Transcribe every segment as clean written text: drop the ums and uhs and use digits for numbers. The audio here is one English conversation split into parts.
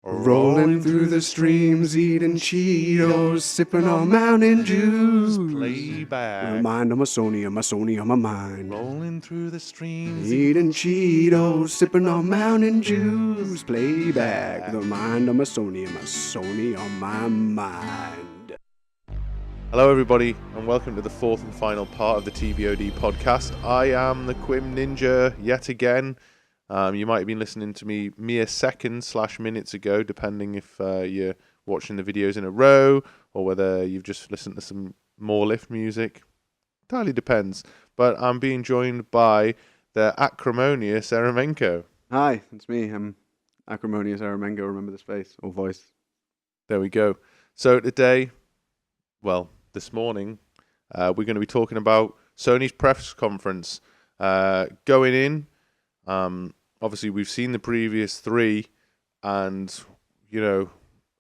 Rolling through the streams, eating Cheetos, sipping on Mountain Dews. Playback. My mind on my Sony on my mind. Rolling through the streams. Eating Cheetos, sipping on Mountain Dews. Playback. The mind on my Sony on my mind. Hello, everybody, and welcome to the fourth and final part of the TBoD podcast. I am the Quim Ninja yet again. You might have been listening to me mere seconds/minutes ago, depending if you're watching the videos in a row or whether you've just listened to some more lift music. Entirely depends. But I'm being joined by the acrimonious Eremenko. Hi, it's me. I'm acrimonious eremenko. Remember this face or voice? There we go. So today, this morning, we're going to be talking about Sony's press conference. Going in, obviously we've seen the previous three, and, you know,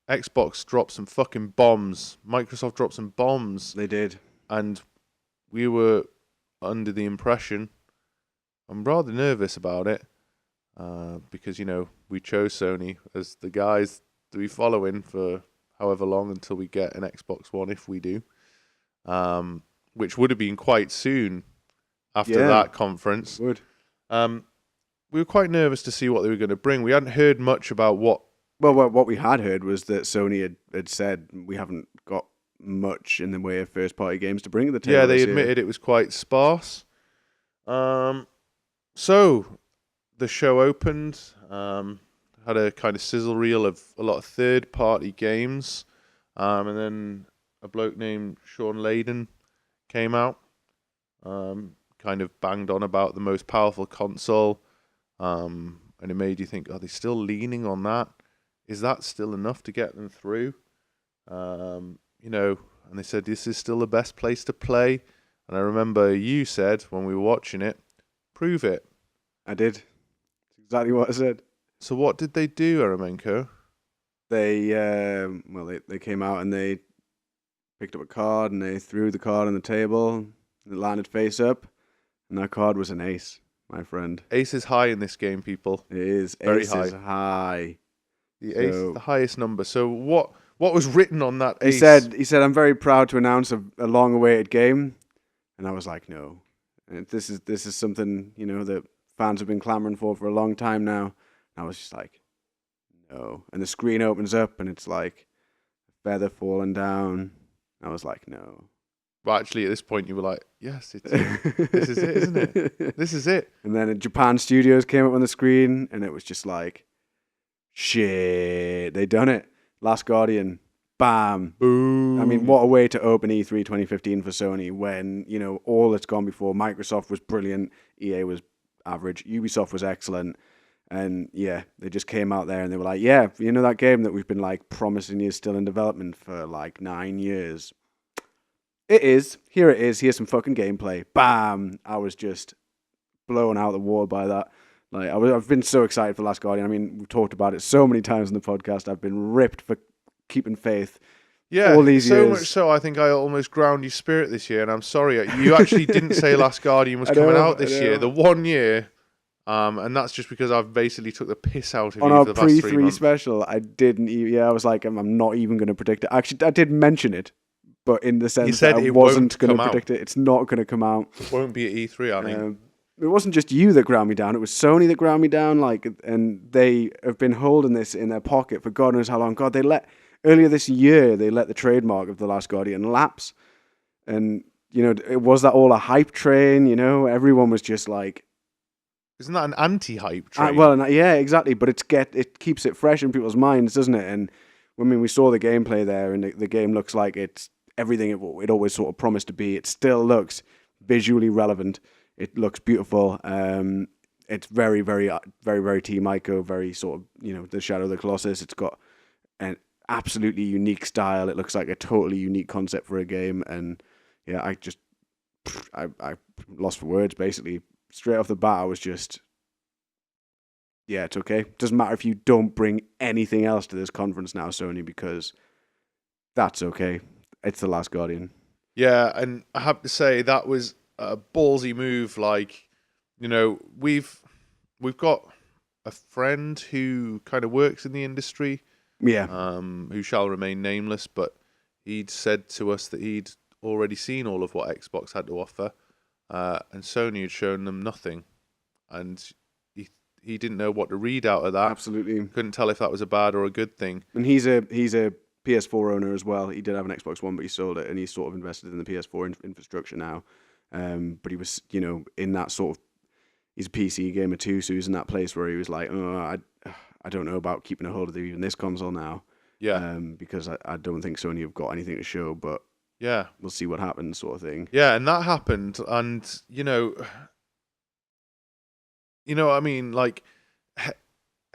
Xbox dropped some fucking bombs. Microsoft dropped some bombs. They did. And we were under the impression, I'm rather nervous about it, because, you know, we chose Sony as the guys to be following for however long until we get an Xbox One, if we do, which would have been quite soon after that conference. Would. We were quite nervous to see what they were going to bring. We hadn't heard much about what... Well, what we had heard was that Sony had said we haven't got much in the way of first-party games to bring to the table. Yeah, they admitted it was quite sparse. So, the show opened, had a kind of sizzle reel of a lot of third-party games, and then a bloke named Sean Layden came out, kind of banged on about the most powerful console, and it made you think, are they still leaning on that? Is that still enough to get them through? You know, and they said this is still the best place to play. And I remember you said when we were watching it, prove it. I did. That's exactly what I said. So what did they do, Eremenko? They came out and they picked up a card and they threw the card on the table. And it landed face up, and that card was an ace, my friend. Ace is high in this game, people. It is. Very ace high. Is high. The ace is the highest number. So what was written on that ace? He said, I'm very proud to announce a long-awaited game. And I was like, no. And this is something, you know, that fans have been clamoring for a long time now. And I was just like, no. And the screen opens up and it's like a feather falling down. I was like, no. Well, actually, at this point, you were like, yes, this is it, isn't it? This is it. And then Japan Studios came up on the screen, and it was just like, shit, they done it. Last Guardian, bam. Boom. I mean, what a way to open E3 2015 for Sony when, you know, all that's gone before. Microsoft was brilliant, EA was average, Ubisoft was excellent. And yeah, they just came out there and they were like, yeah, you know that game that we've been like promising you is still in development for like 9 years? It is. Here it is. Here's some fucking gameplay. Bam! I was just blown out the wall by that. Like I've been so excited for Last Guardian. I mean, we've talked about it so many times in the podcast. I've been ripped for keeping faith. Yeah, all these so years. Much so I think I almost ground your spirit this year, and I'm sorry. You actually didn't say Last Guardian was coming out this year, the 1 year. And that's just because I've basically took the piss out of you on for our the past 3 months. pre-3 special. I didn't. I was like, I'm not even going to predict it. Actually, I did mention it, but in the sense that I wasn't going to predict it. It's not going to come out. It won't be at E3, I think. It wasn't just you that ground me down. It was Sony that ground me down. And they have been holding this in their pocket for God knows how long. God, earlier this year they let the trademark of The Last Guardian lapse, and you know, it was that all a hype train. You know, everyone was just like. Isn't that an anti-hype train? Yeah, exactly. But it keeps it fresh in people's minds, doesn't it? And I mean, we saw the gameplay there, and the game looks like it's everything it always sort of promised to be. It still looks visually relevant. It looks beautiful. It's very, very, very, very Team Ico, very sort of, you know, the Shadow of the Colossus. It's got an absolutely unique style. It looks like a totally unique concept for a game. And yeah, I lost for words, basically. Straight off the bat, I was just, yeah, it's okay. Doesn't matter if you don't bring anything else to this conference now, Sony, because that's okay. It's The Last Guardian. Yeah, and I have to say that was a ballsy move. Like, you know, we've got a friend who kind of works in the industry, Yeah. who shall remain nameless, but he'd said to us that he'd already seen all of what Xbox had to offer, and Sony had shown them nothing, and he didn't know what to read out of that. Absolutely. Couldn't tell if that was a bad or a good thing. And he's a PS4 owner as well. He did have an Xbox One, but he sold it, and he's sort of invested in the PS4 infrastructure now. But he was, in that sort of, he's a PC gamer too, so he was in that place where he was like, oh, I don't know about keeping a hold of even this console now. Yeah. Because I don't think Sony have got anything to show, but yeah, we'll see what happens, sort of thing. Yeah, and that happened, and what I mean, like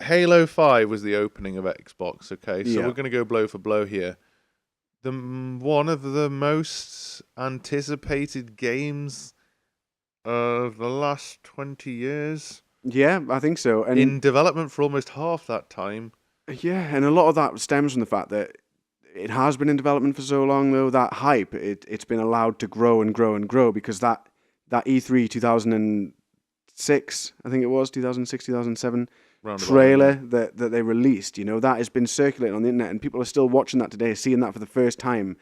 Halo 5 was the opening of Xbox, okay? So we're going to go blow for blow here. One of the most anticipated games of the last 20 years. Yeah, I think so. And in development for almost half that time. Yeah, and a lot of that stems from the fact that it has been in development for so long, though. That hype, it's been allowed to grow and grow and grow, because that E3 2006, I think it was, 2006, 2007, trailer that they released, that has been circulating on the internet, and people are still watching that today, seeing that for the first time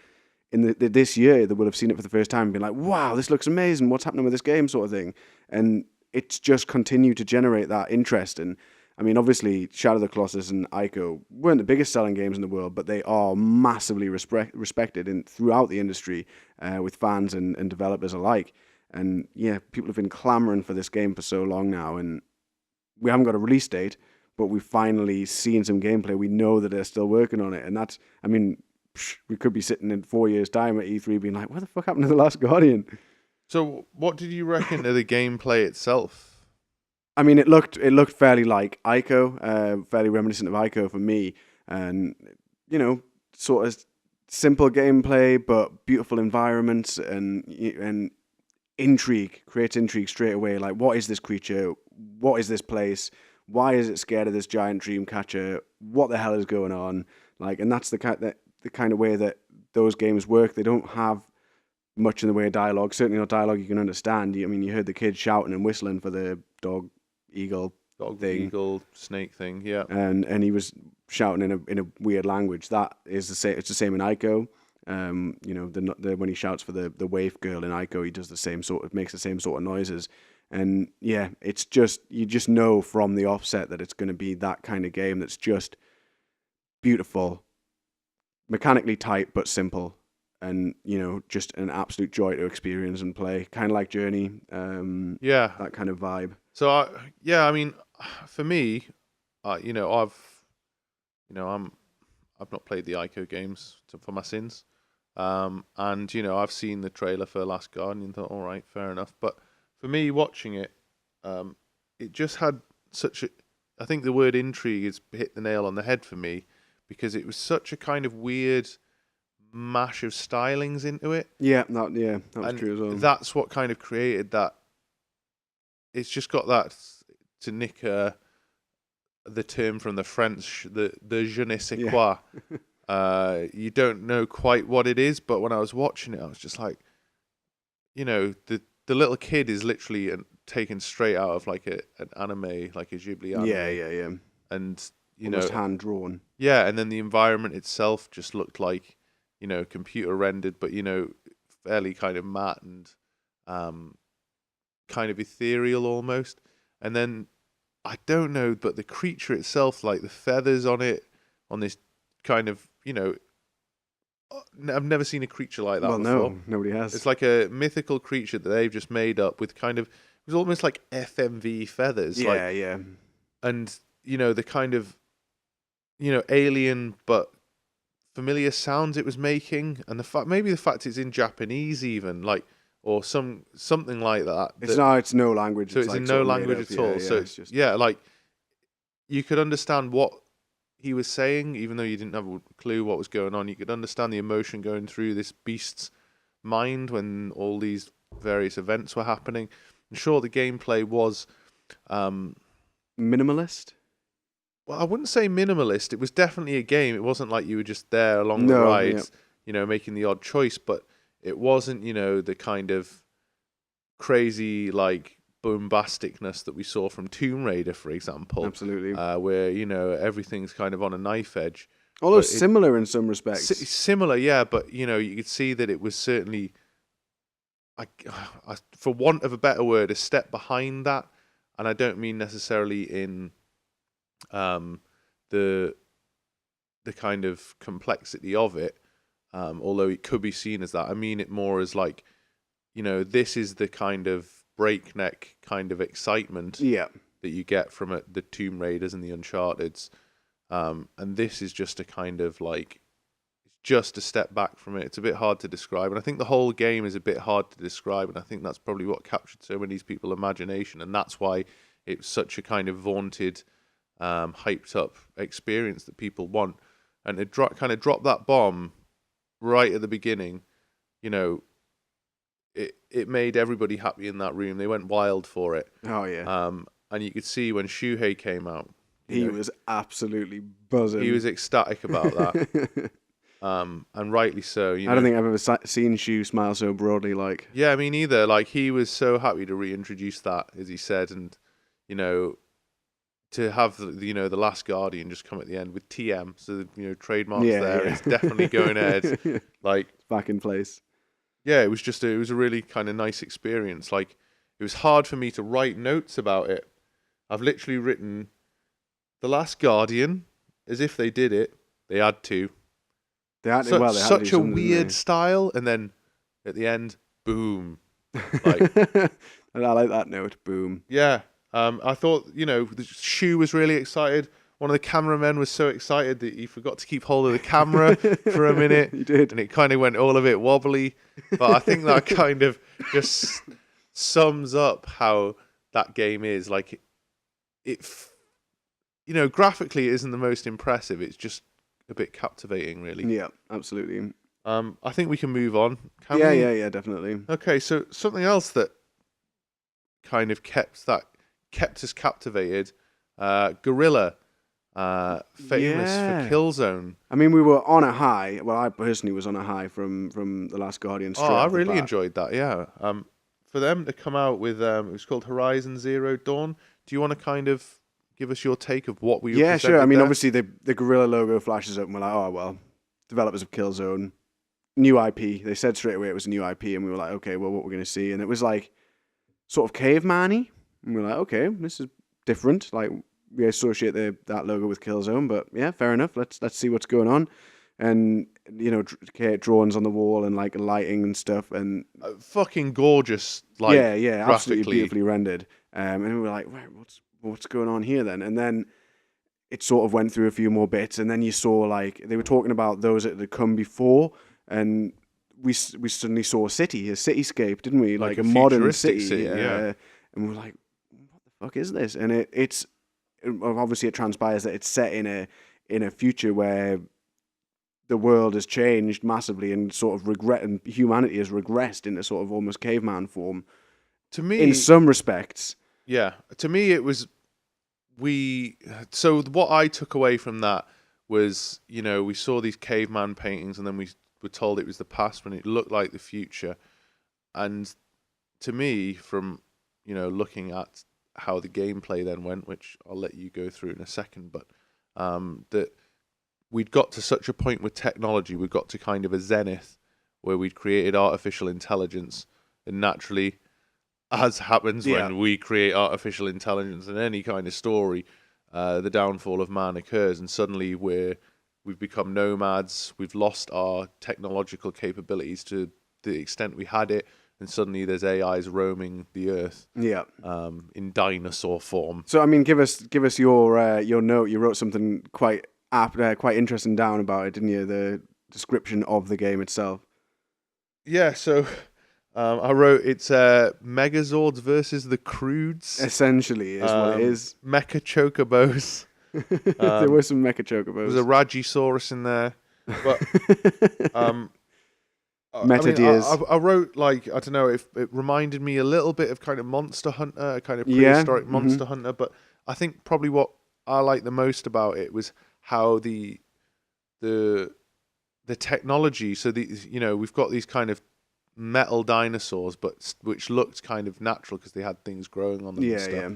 in this year. They would have seen it for the first time and been like, wow, this looks amazing, what's happening with this game, sort of thing. And it's just continued to generate that interest. And I mean, obviously, Shadow of the Colossus and Ico weren't the biggest selling games in the world, but they are massively respected throughout the industry, with fans and developers alike. And yeah, people have been clamoring for this game for so long now, and we haven't got a release date, but we've finally seen some gameplay. We know that they're still working on it, and that's, I mean, we could be sitting in 4 years' time at E3 being like, what the fuck happened to The Last Guardian? So what did you reckon of the gameplay itself? I mean, it looked fairly like Ico, fairly reminiscent of Ico for me, and sort of simple gameplay but beautiful environments, and intrigue, creates intrigue straight away. Like, what is this creature? What is this place? Why is it scared of this giant dream catcher? What the hell is going on? Like, and that's the kind of way that those games work. They don't have much in the way of dialogue. Certainly not dialogue you can understand. I mean, you heard the kid shouting and whistling for the dog eagle snake thing, yeah. And he was shouting in a weird language. That is the same. It's the same in Ico. When he shouts for the waif girl in Ico, he does makes the same sort of noises. And yeah, it's just, you just know from the offset that it's going to be that kind of game that's just beautiful, mechanically tight but simple, and just an absolute joy to experience and play, kind of like Journey. That kind of vibe. So I mean, for me, I've not played the Ico games for my sins, and I've seen the trailer for Last Guardian and thought, all right, fair enough. But for me, watching it, it just had I think the word intrigue has hit the nail on the head for me, because it was such a kind of weird mash of stylings into it. Yeah, that was true as well. That's what kind of created that. It's just got that, to nick the term from the French, the je ne sais quoi. You don't know quite what it is, but when I was watching it, I was just like, the little kid is literally taken straight out of like an anime, like a Ghibli anime. Yeah. And almost hand drawn. Yeah, and then the environment itself just looked like, computer rendered, but fairly kind of matte and kind of ethereal almost. And then I don't know, but the creature itself, like the feathers on it, on this kind of, I've never seen a creature like that before. No, nobody has. It's like a mythical creature that they've just made up with kind of, it was almost like FMV feathers. Yeah. And, the kind of, alien but familiar sounds it was making, and maybe the fact it's in Japanese even, like, or something like that. It's no language. So it's in no language at all. Yeah, so it's just... like, you could understand what he was saying, even though you didn't have a clue what was going on. You could understand the emotion going through this beast's mind when all these various events were happening. I'm sure the gameplay was minimalist. Well, I wouldn't say minimalist. It was definitely a game. It wasn't like you were just there along the ride, making the odd choice. But it wasn't, the kind of crazy, like, bombasticness that we saw from Tomb Raider, for example. Absolutely. Where, you know, everything's kind of on a knife edge. Although similar in some respects. Similar, yeah, but, you know, you could see that it was certainly, for want of a better word, a step behind that. And I don't mean necessarily in the kind of complexity of it, although it could be seen as that. I mean it more as like, you know, this is the kind of breakneck kind of excitement that you get from the Tomb Raiders and the Uncharted's. And this is just a kind of like, it's just a step back from it. It's a bit hard to describe. And I think the whole game is a bit hard to describe. And I think that's probably what captured so many people's imagination. And that's why it's such a kind of vaunted, hyped up experience that people want. And it kind of dropped that bomb right at the beginning. You know, it made everybody happy in that room. They went wild for it. Oh, yeah. And you could see when Shuhei came out, he was absolutely buzzing. He was ecstatic about that. And rightly so. You know? I don't think I've ever seen Shu smile so broadly. Like, yeah, me neither. Like, he was so happy to reintroduce that, as he said, and, you know, to have the Last Guardian just come at the end with TM, so you know, trademarks there. It's definitely going ahead. Like, it's back in place. Yeah, it was a really kind of nice experience. Like, it was hard for me to write notes about it. I've literally written The Last Guardian, as if they did it. They had to. Such a weird style, and then at the end, boom. Like, and I like that note, boom. Yeah. I thought, you know, the Shu was really excited. One of the cameramen was so excited that he forgot to keep hold of the camera for a minute. He did. And it kind of went all a bit wobbly. But I think that kind of just sums up how that game is. Like, you know, graphically it isn't the most impressive. It's just a bit captivating, really. Yeah, absolutely. I think we can move on. Yeah, definitely. Okay, so something else that kind of kept us captivated, Gorilla, famous for Killzone. I mean, we were on a high. Well, I personally was on a high from The Last Guardian. I really enjoyed that, yeah. For them to come out with, it was called Horizon Zero Dawn. Do you want to kind of give us your take of what we were Yeah, sure. I mean, there? obviously the Gorilla logo flashes up and we're like, oh, well, developers of Killzone, new IP. They said straight away it was a new IP and we were like, okay, well, what we're going to see? And it was like sort of caveman-y. And we were like, okay, this is different. Like, we associate that logo with Killzone, but yeah, fair enough. Let's see what's going on. And, you know, drawings on the wall and like lighting and stuff. And fucking gorgeous. Like, yeah, absolutely beautifully rendered. And we were like, right, what's going on here then? And then it sort of went through a few more bits, and then you saw like they were talking about those that had come before, and we suddenly saw a cityscape, didn't we? Like a modern city. Yeah. And we were like, what the fuck is this? And it's obviously it transpires that it's set in a future where the world has changed massively and sort of and humanity has regressed into sort of almost caveman form. To me, in some respects. Yeah. To me, it was so what I took away from that was, you know, we saw these caveman paintings and then we were told it was the past when it looked like the future. And to me, from, you know, looking at how the gameplay then went, which I'll let you go through in a second, but that we'd got to such a point with technology, we'd got to kind of a zenith where we'd created artificial intelligence, and naturally, as happens when we create artificial intelligence in any kind of story, the downfall of man occurs, and suddenly we've become nomads, we've lost our technological capabilities to the extent we had it, and suddenly there's AIs roaming the earth in dinosaur form. So, I mean, give us your note. You wrote something quite interesting down about it, didn't you? The description of the game itself. Yeah, so I wrote it's Megazords versus the Crudes. Essentially, is what it is. Mecha Chocobos. There were some Mecha Chocobos. There's a Ragisaurus in there. But Metadeers. I wrote, like, I don't know, if it reminded me a little bit of kind of Monster Hunter, kind of prehistoric Monster Hunter, but I think probably what I liked the most about it was how the technology, so you know, we've got these kind of metal dinosaurs, but which looked kind of natural because they had things growing on them and stuff.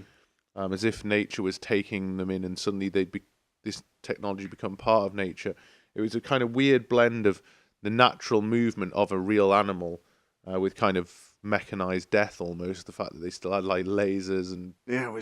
As if nature was taking them in, and suddenly this technology become part of nature. It was a kind of weird blend of the natural movement of a real animal with kind of mechanized death almost. The fact that they still had like lasers and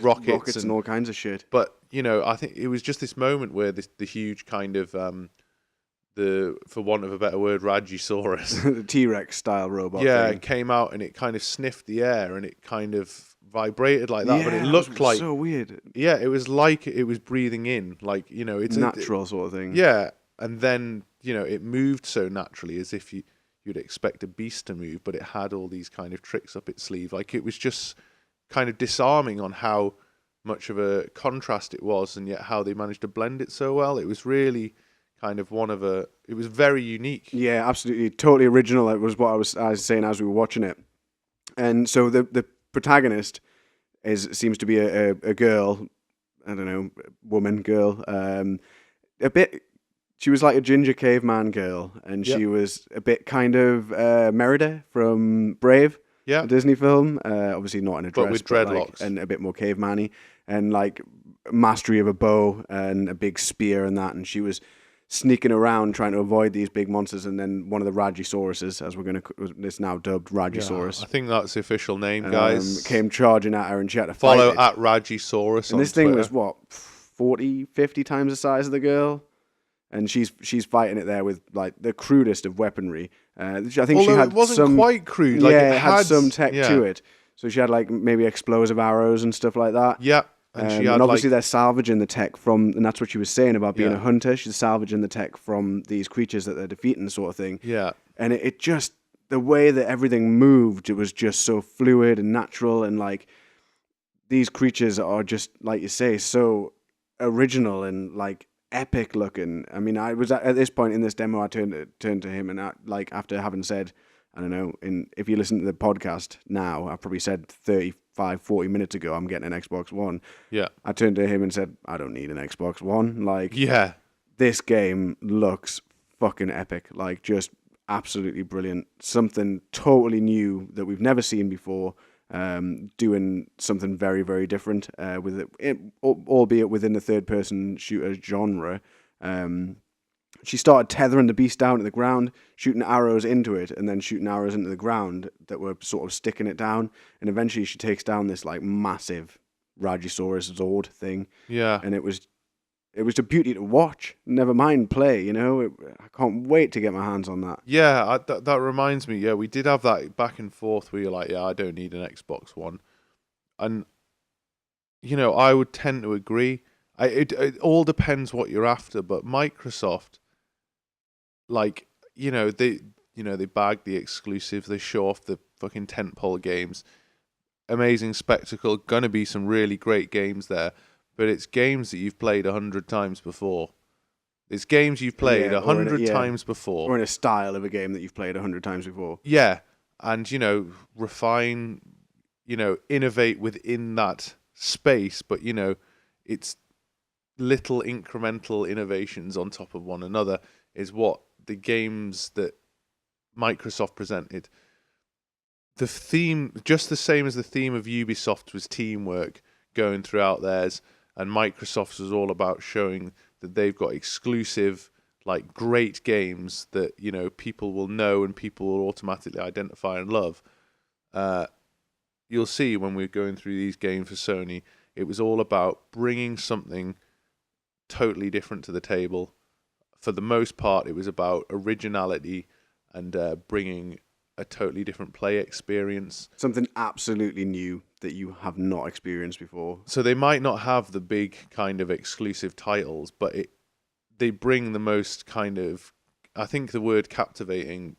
rockets and all kinds of shit. But I think it was just this moment where the huge kind of for want of a better word, Rajisaurus, the T-Rex style robot. Yeah, thing. It came out and it kind of sniffed the air and it kind of vibrated like that, but it looked like so weird. Yeah, it was like it was breathing in, like it's natural sort of thing. Yeah, and then it moved so naturally as if you'd expect a beast to move, but it had all these kind of tricks up its sleeve. Like it was just kind of disarming on how much of a contrast it was, and yet how they managed to blend it so well. It was really kind of it was very unique. Yeah, absolutely, totally original. It was what I was saying as we were watching it. And so the protagonist seems to be a girl, I don't know, woman, girl. She was like a ginger caveman girl, and she was a bit kind of Merida from Brave, a Disney film. Obviously not in a dress, but with dreadlocks, and a bit more caveman-y, and like mastery of a bow and a big spear and that. And she was sneaking around trying to avoid these big monsters, and then one of the Ragisauruses, as it's now dubbed Ragisaurus. I think that's the official name, guys. Came charging at her, and she had to follow fight at Ragisaurus. And this thing was what 40, 50 times the size of the girl. And she's fighting it there with like the crudest of weaponry. I think she had it wasn't quite crude. Like it had some tech to it. So she had like maybe explosive arrows and stuff like that. Yeah. And obviously they're salvaging the tech from, and that's what she was saying about being a hunter. She's salvaging the tech from these creatures that they're defeating, sort of thing. Yeah. And it just, the way that everything moved, it was just so fluid and natural. And like these creatures are just, like you say, so original and like epic looking. I mean, I was at this point in this demo, I turned to him, and after having said, I don't know, if you listen to the podcast now, I probably said 35, 40 minutes ago, I'm getting an Xbox One. Yeah. I turned to him and said, I don't need an Xbox One. Like, this game looks fucking epic. Like, just absolutely brilliant. Something totally new that we've never seen before. Doing something very, very different with it, albeit within the third-person shooter genre. She started tethering the beast down to the ground, shooting arrows into it, and then shooting arrows into the ground that were sort of sticking it down. And eventually she takes down this like massive Ragisaurus Zord thing. Yeah. And it was a beauty to watch. Never mind play, I can't wait to get my hands on that. Yeah, that reminds me. Yeah, we did have that back and forth where you're like, I don't need an Xbox One. And, I would tend to agree. It all depends what you're after, but Microsoft, like, they bag the exclusives, they show off the fucking tentpole games. Amazing spectacle, gonna be some really great games there. But it's games that you've played 100 times before. It's games you've played 100 times before. Or in a style of a game that you've played 100 times before. Yeah. And, refine, innovate within that space. But, it's little incremental innovations on top of one another is what the games that Microsoft presented. The theme, just the same as the theme of Ubisoft was teamwork going throughout theirs. And Microsoft's was all about showing that they've got exclusive, like, great games that, people will know and people will automatically identify and love. You'll see when we're going through these games for Sony, it was all about bringing something totally different to the table. For the most part, it was about originality and bringing a totally different play experience. Something absolutely new that you have not experienced before. So they might not have the big kind of exclusive titles, but they bring the most kind of, I think the word captivating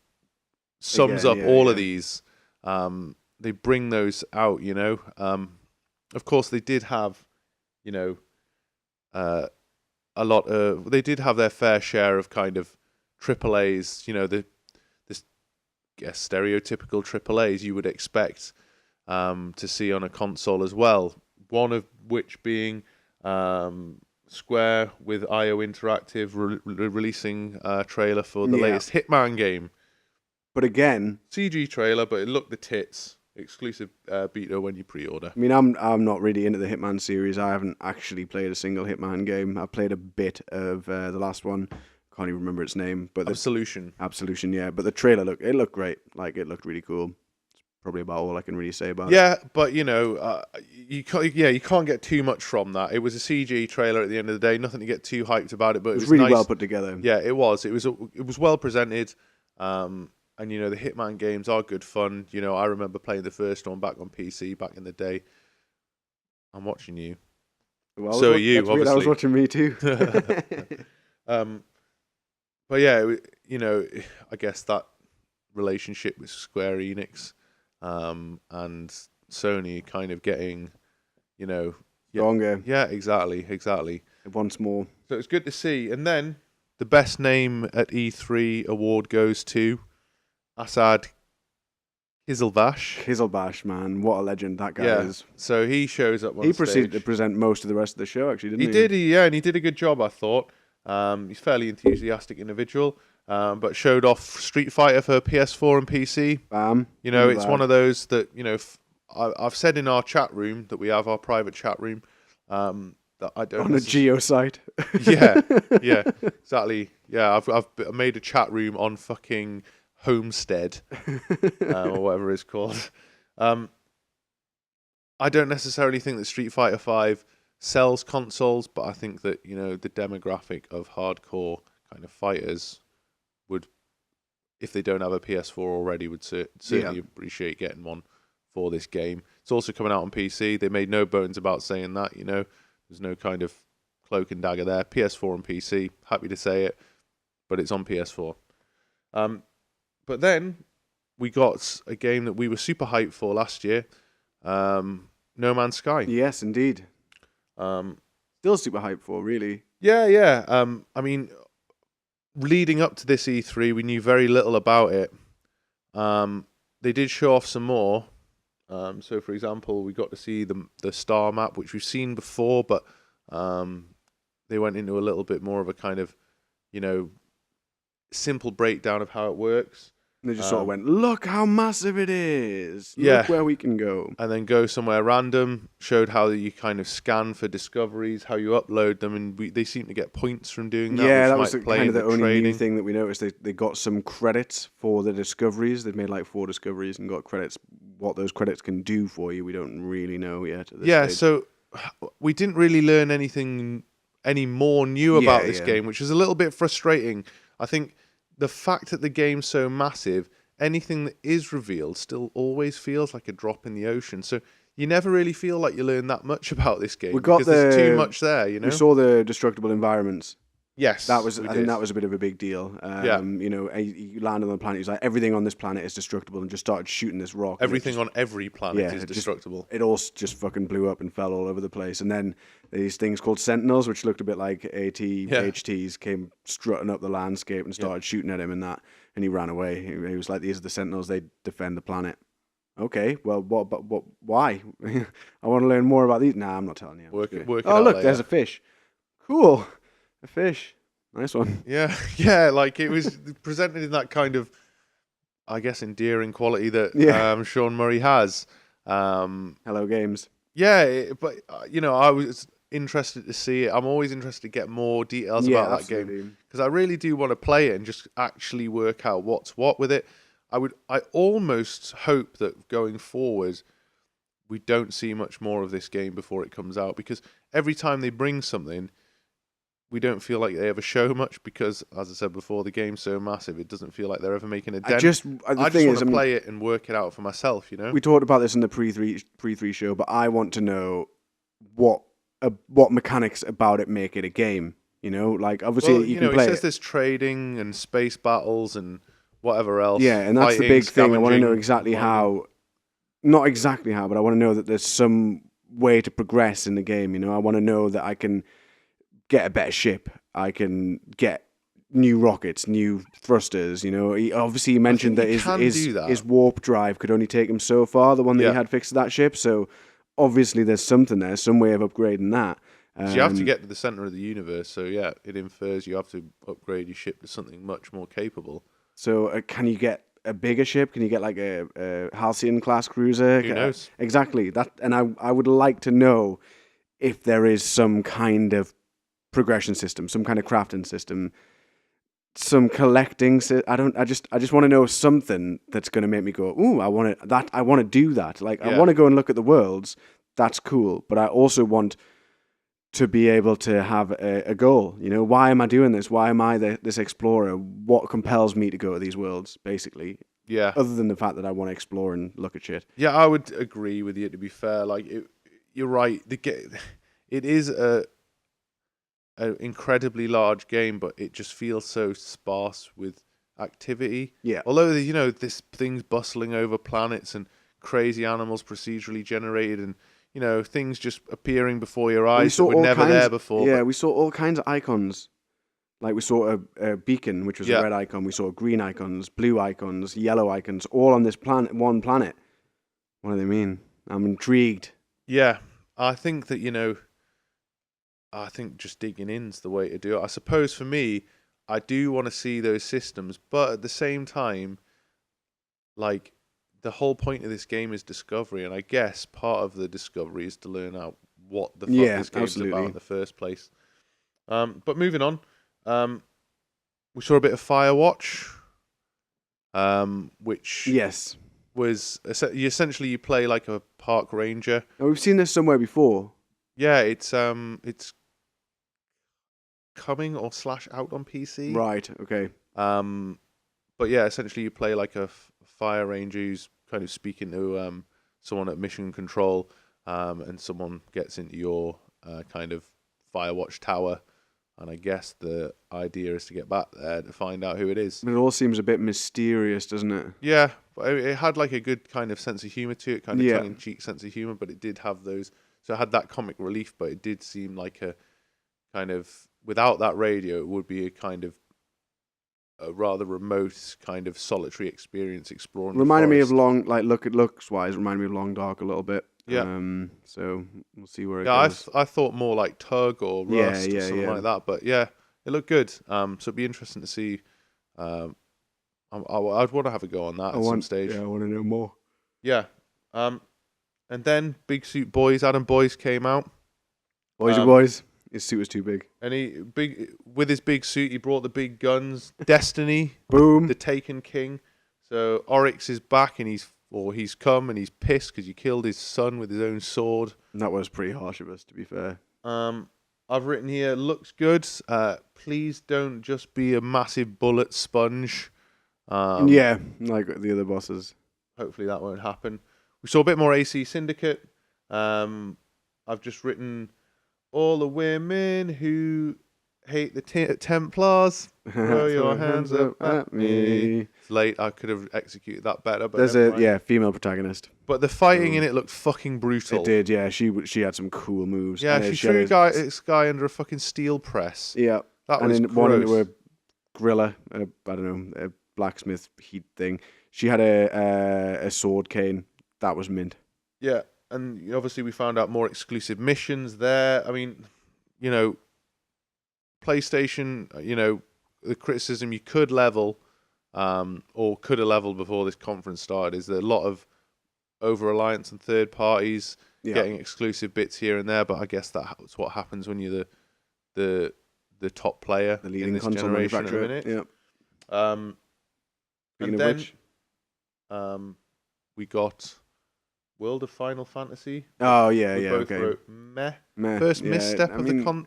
sums up all of these. They bring those out, Of course, they did have, they did have their fair share of kind of AAAs, stereotypical AAAs you would expect to see on a console as well. One of which being Square with IO Interactive releasing a trailer for the latest Hitman game. But again, CG trailer, but it looked the tits. Exclusive beta when you pre-order. I mean, I'm not really into the Hitman series. I haven't actually played a single Hitman game. I played a bit of the last one. Can't even remember its name. But Absolution, yeah. But the trailer looked great. Like, it looked really cool. It's probably about all I can really say about it. Yeah, but you can't get too much from that. It was a CG trailer at the end of the day. Nothing to get too hyped about it, but It was really nice. well put together. Yeah, it was. It was well presented. And the Hitman games are good fun. I remember playing the first one back on PC back in the day. I'm watching you. Well, so are you, obviously. I was watching me too. But yeah, I guess that relationship with Square Enix and Sony kind of getting, Stronger. Yeah, exactly. Once more. So it's good to see. And then the best name at E3 award goes to Assad Kizilbash, man. What a legend that guy is. So he shows up on He stage. proceeded to present most of the rest of the show, actually, didn't he? He did, and he did a good job, I thought. He's a fairly enthusiastic individual, but showed off Street Fighter for PS4 and PC. Bam. It's one of those that, I've said in our chat room that we have our private chat room that I don't... On a geo site. yeah, exactly. Yeah, I've made a chat room on fucking Homestead or whatever it's called. I don't necessarily think that Street Fighter V sells consoles, but I think that the demographic of hardcore kind of fighters would, if they don't have a PS4 already, would certainly appreciate getting one for this game. It's also coming out on PC. They made no bones about saying that. There's no kind of cloak and dagger there. PS4 and PC. Happy to say it, but it's on PS4. But then we got a game that we were super hyped for last year, No Man's Sky. Yes, indeed. Still super hyped for, really. Yeah. I mean, leading up to this E3, we knew very little about it. They did show off some more. So, for example, we got to see the star map, which we've seen before, but they went into a little bit more of a kind of, simple breakdown of how it works. And they just sort of went, look how massive it is. Yeah. Look where we can go. And then go somewhere random. Showed how you kind of scan for discoveries, how you upload them, and they seem to get points from doing that. Yeah, which that was might play kind of the into only new trading. thing that we noticed. They got some credits for the discoveries. They've made like 4 discoveries and got credits. What those credits can do for you, we don't really know yet at this stage. So we didn't really learn any more new about this game, which is a little bit frustrating. I think the fact that the game's so massive, anything that is revealed still always feels like a drop in the ocean. So you never really feel like you learn that much about this game because there's too much there, We saw the destructible environments. Yes, I think that was a bit of a big deal. You land on the planet. He's like, everything on this planet is destructible, and just started shooting this rock. Everything on every planet is destructible. It all just fucking blew up and fell all over the place. And then these things called Sentinels, which looked a bit like HTs, came strutting up the landscape and started shooting at him and that. And he ran away. He was like, these are the Sentinels. They defend the planet. Okay, well, what? Why? I want to learn more about these. Nah, I'm not telling you. Work it oh, out look, later. There's a fish. Cool. A fish. Nice one. Yeah, like it was presented in that kind of, I guess, endearing quality that Sean Murray has. Hello Games. Yeah, but I was interested to see it. I'm always interested to get more details about that game because I really do want to play it and just actually work out what's what with it. I almost hope that going forward we don't see much more of this game before it comes out, because every time they bring something, we don't feel like they ever show much because, as I said before, the game's so massive, it doesn't feel like they're ever making a dent. I just want to play it and work it out for myself, We talked about this in the pre-3 show, but I want to know what mechanics about it make it a game. Like obviously you can play. It says there's trading and space battles and whatever else. Yeah, and that's the big thing. I want to know exactly how. Not exactly how, but I want to know that there's some way to progress in the game. I want to know that I can get a better ship. I can get new rockets, new thrusters. He mentioned that his warp drive could only take him so far. The one that he had fixed to that ship. So obviously there's something there, some way of upgrading that. So you have to get to the center of the universe. So yeah, it infers you have to upgrade your ship to something much more capable. So can you get a bigger ship? Can you get like a Halcyon class cruiser? Who knows? Exactly that, and I would like to know if there is some kind of progression system, some kind of crafting system, some collecting. I just want to know something that's going to make me go, ooh, I want to do that. Like I Yeah. want to go and look at the worlds. That's cool, but I also want to be able to have a goal. You know, why am I doing this? Why am I this explorer? What compels me to go to these worlds, basically? Yeah. Other than the fact that I want to explore and look at shit. Yeah, I would agree with you, to be fair. Like, you're right. It is an incredibly large game, but it just feels so sparse with activity. Yeah. Although, this thing's bustling over planets and crazy animals procedurally generated and, things just appearing before your eyes that were never there before. Yeah, we saw all kinds of icons. Like we saw a beacon, which was a red icon. We saw green icons, blue icons, yellow icons, all on this one planet. What do they mean? I'm intrigued. Yeah, I think that, I think just digging in's the way to do it. I suppose for me, I do want to see those systems, but at the same time, like, the whole point of this game is discovery, and I guess part of the discovery is to learn out what the fuck this game's about in the first place. But moving on, we saw a bit of Firewatch, which was essentially you play like a park ranger. Oh, we've seen this somewhere before. Yeah, it's coming or / out on PC. Right. Okay. But yeah, essentially you play like a fire ranger who's kind of speaking to someone at mission control, and someone gets into your kind of Firewatch tower, and I guess the idea is to get back there to find out who it is. It all seems a bit mysterious, doesn't it? Yeah, but it had like a good kind of sense of humor to it, kind of tongue-in-cheek sense of humor, but it did have those. So it had that comic relief, but it did seem like a kind of, without that radio, it would be a kind of a rather remote, kind of solitary experience exploring. Reminded me of looks-wise, reminded me of Long Dark a little bit. Yeah. So we'll see where it goes. I thord more like Tug or Rust or something like that. But yeah, it looked good. So it'd be interesting to see. I'd want to have a go on that at some stage. Yeah, I want to know more. Yeah. And then Big Suit Boys, Adam Boyce came out. Boys. His suit was too big. And with his big suit, he brought the big guns. Destiny. Boom. The Taken King. So Oryx is back, and he's come, and he's pissed because you killed his son with his own sword. And that was pretty harsh of us, to be fair. I've written here, looks good. Please don't just be a massive bullet sponge. Yeah, like the other bosses. Hopefully that won't happen. We saw a bit more AC Syndicate. I've just written all the women who hate the Templars. Throw your hands up at me. It's late. I could have executed that better. But there's female protagonist. But the fighting in it looked fucking brutal. It did, yeah. She had some cool moves. Yeah, she threw this guy under a fucking steel press. Yeah, that was gross. One into a gorilla, I don't know, a blacksmith heat thing. She had a sword cane. That was mint. Yeah, and obviously we found out more exclusive missions there. I mean, PlayStation, the criticism you could level, or could have leveled before this conference started, is that a lot of over-reliance on third parties, getting exclusive bits here and there, but I guess that's what happens when you're the top player, the leading in this console generation at the manufacturer. minute. Speaking of which, we got World of Final Fantasy. Oh, we both both wrote meh. Meh. First misstep of the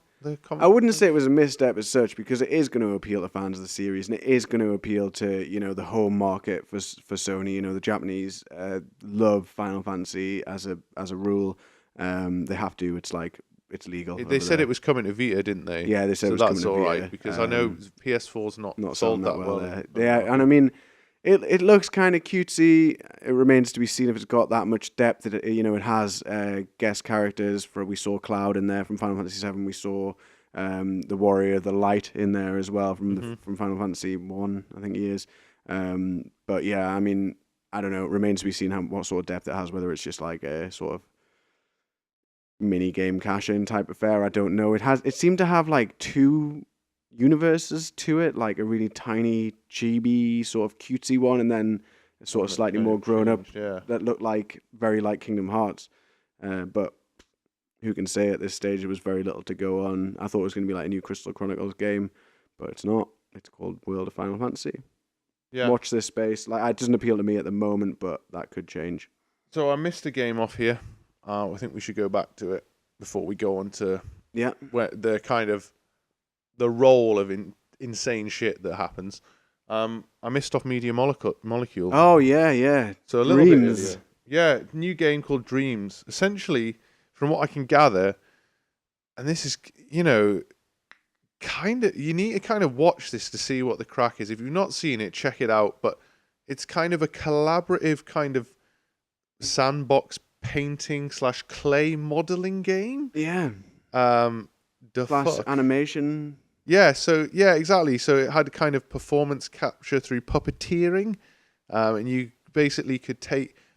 I wouldn't say it was a misstep as such, because it is going to appeal to fans of the series, and it is going to appeal to the home market for Sony. The Japanese love Final Fantasy as a rule. They have to. It's legal. They said it was coming to Vita, didn't they? Yeah, they said so it was coming that's to all Vita. right, because I know PS4's not sold that well. Yeah, and I mean, it looks kind of cutesy. It remains to be seen if it's got that much depth. That it has guest characters. We saw Cloud in there from Final Fantasy VII. We saw the Warrior, the Light in there as well from Final Fantasy 1, I think he is. But yeah, I mean, I don't know. It remains to be seen what sort of depth it has. Whether it's just like a sort of mini game cash-in type affair. I don't know. It seemed to have like 2 universes to it, like a really tiny, chibi sort of cutesy one, and then a sort of slightly more grown up that looked like very like Kingdom Hearts. But who can say at this stage there was very little to go on. I thought it was going to be like a new Crystal Chronicles game, but it's not. It's called World of Final Fantasy. Yeah. Watch this space. Like, it doesn't appeal to me at the moment, but that could change. So I missed a game off here. I think we should go back to it before we go on to where the kind of the role of insane shit that happens. I missed off Media Molecule. Oh yeah. So a little Dreams. bit. New game called Dreams. Essentially, from what I can gather, and this is kind of, you need to kind of watch this to see what the crack is. If you've not seen it, check it out. But it's kind of a collaborative kind of sandbox painting / clay modeling game. Yeah. Flash animation. Yeah. So yeah, exactly. So it had kind of performance capture through puppeteering, and you basically could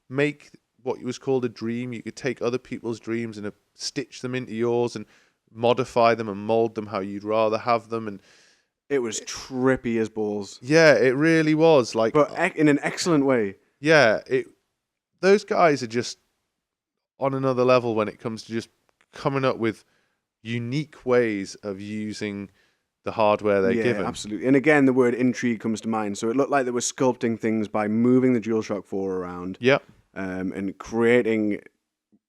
make what was called a dream. You could take other people's dreams and stitch them into yours and modify them and mold them how you'd rather have them. And it was trippy as balls. Yeah, it really was. Like, but in an excellent way. Yeah, those guys are just on another level when it comes to just coming up with unique ways of using the hardware they're given. Yeah, absolutely. And again, the word intrigue comes to mind. So it looked like they were sculpting things by moving the DualShock 4 around. Yep. And creating